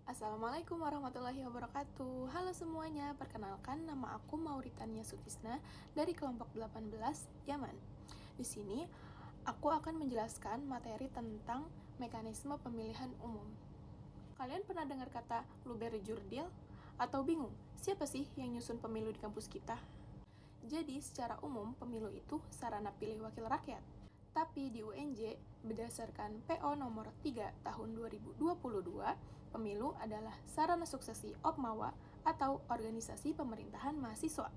Assalamualaikum warahmatullahi wabarakatuh. Halo semuanya, perkenalkan nama aku Mauritania Sutisna dari kelompok 18 Yaman. Di sini aku akan menjelaskan materi tentang mekanisme pemilihan umum. Kalian pernah dengar kata Luber-Jurdil? Atau bingung, siapa sih yang nyusun pemilu di kampus kita? Jadi, secara umum, pemilu itu sarana pilih wakil rakyat. Tapi di UNJ, berdasarkan PO nomor 3 tahun 2022, pemilu adalah sarana suksesi Opmawa atau Organisasi Pemerintahan Mahasiswa.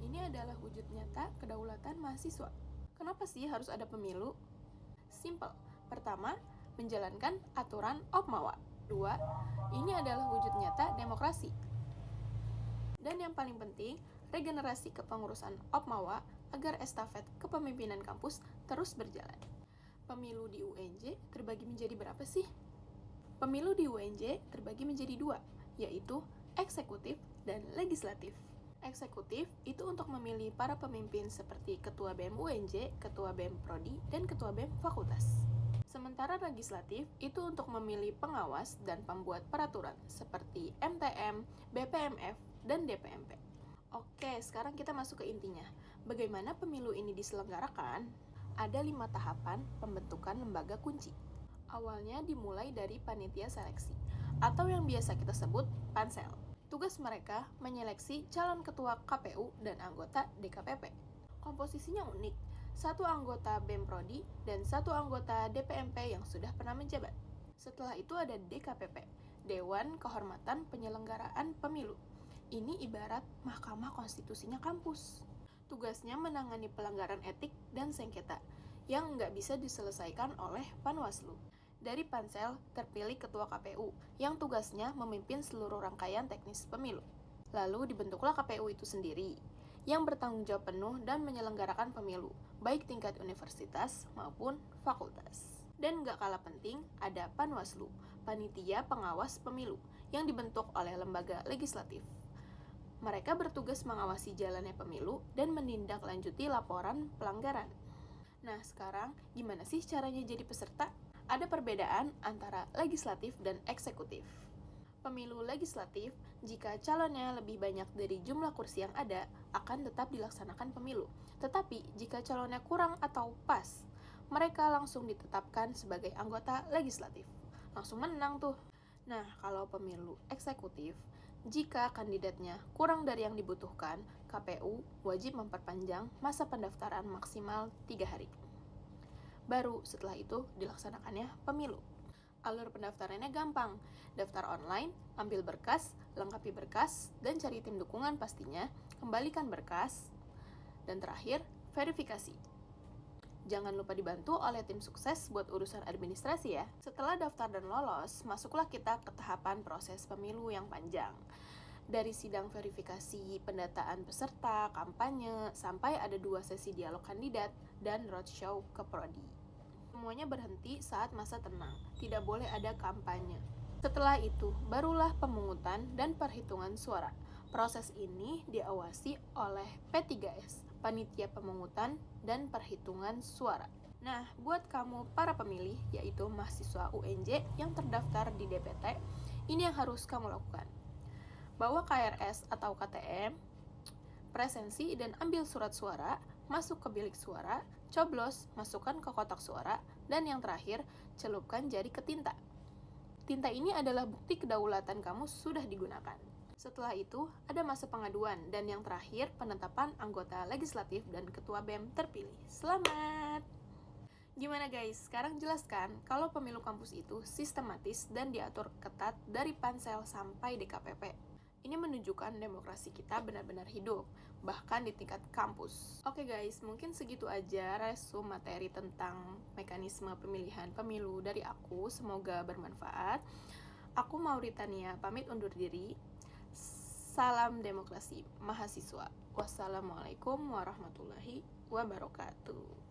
Ini adalah wujud nyata kedaulatan mahasiswa. Kenapa sih harus ada pemilu? Simple. Pertama, menjalankan aturan Opmawa. Dua, ini adalah wujud nyata demokrasi. Dan yang paling penting, regenerasi kepengurusan Opmawa agar estafet kepemimpinan kampus terus berjalan. Pemilu di UNJ terbagi menjadi berapa sih? Pemilu di UNJ terbagi menjadi dua, yaitu eksekutif dan legislatif. Eksekutif itu untuk memilih para pemimpin seperti Ketua BEM UNJ, Ketua BEM Prodi, dan Ketua BEM Fakultas. Sementara legislatif itu untuk memilih pengawas dan pembuat peraturan seperti MTM, BPMF, dan DPMP. Oke, sekarang kita masuk ke intinya. Bagaimana pemilu ini diselenggarakan? Ada 5 tahapan pembentukan lembaga kunci. Awalnya dimulai dari panitia seleksi, atau yang biasa kita sebut pansel. Tugas mereka menyeleksi calon ketua KPU dan anggota DKPP. Komposisinya unik, satu anggota BEM Prodi dan satu anggota DPMP yang sudah pernah menjabat. Setelah itu ada DKPP, Dewan Kehormatan Penyelenggaraan Pemilu. Ini ibarat mahkamah konstitusinya kampus. Tugasnya menangani pelanggaran etik dan sengketa yang nggak bisa diselesaikan oleh Panwaslu. Dari pansel terpilih ketua KPU yang tugasnya memimpin seluruh rangkaian teknis pemilu. Lalu dibentuklah KPU itu sendiri yang bertanggung jawab penuh dan menyelenggarakan pemilu, baik tingkat universitas maupun fakultas. Dan nggak kalah penting, ada Panwaslu, panitia pengawas pemilu, yang dibentuk oleh lembaga legislatif. Mereka bertugas mengawasi jalannya pemilu dan menindaklanjuti laporan pelanggaran. Nah, sekarang gimana sih caranya jadi peserta? Ada perbedaan antara legislatif dan eksekutif. Pemilu legislatif, jika calonnya lebih banyak dari jumlah kursi yang ada, akan tetap dilaksanakan pemilu. Tetapi, jika calonnya kurang atau pas, mereka langsung ditetapkan sebagai anggota legislatif. Langsung menang tuh. Nah, kalau pemilu eksekutif, jika kandidatnya kurang dari yang dibutuhkan, KPU wajib memperpanjang masa pendaftaran maksimal 3 hari. Baru setelah itu dilaksanakannya pemilu. Alur pendaftarannya gampang, daftar online, ambil berkas, lengkapi berkas, dan cari tim dukungan pastinya, kembalikan berkas, dan terakhir, verifikasi. Jangan lupa dibantu oleh tim sukses buat urusan administrasi ya. Setelah daftar dan lolos, masuklah kita ke tahapan proses pemilu yang panjang. Dari sidang verifikasi, pendataan peserta, kampanye, sampai ada 2 sesi dialog kandidat dan roadshow ke prodi. Semuanya berhenti saat masa tenang, tidak boleh ada kampanye. Setelah itu, barulah pemungutan dan perhitungan suara. Proses ini diawasi oleh P3S, Panitia Pemungutan dan Perhitungan Suara. Nah, buat kamu para pemilih, yaitu mahasiswa UNJ yang terdaftar di DPT, ini yang harus kamu lakukan. Bawa KRS atau KTM, presensi dan ambil surat suara, masuk ke bilik suara, coblos, masukkan ke kotak suara, dan yang terakhir, celupkan jari ke tinta. Tinta ini adalah bukti kedaulatan kamu sudah digunakan. Setelah itu, ada masa pengaduan, dan yang terakhir, penetapan anggota legislatif dan ketua BEM terpilih. Selamat! Gimana guys? Sekarang jelaskan kalau pemilu kampus itu sistematis dan diatur ketat dari pansel sampai DKPP. Ini menunjukkan demokrasi kita benar-benar hidup, bahkan di tingkat kampus. Oke guys, mungkin segitu aja resume materi tentang mekanisme pemilihan pemilu dari aku. Semoga bermanfaat. Aku Mauritania, pamit undur diri. Salam demokrasi mahasiswa. Wassalamualaikum warahmatullahi wabarakatuh.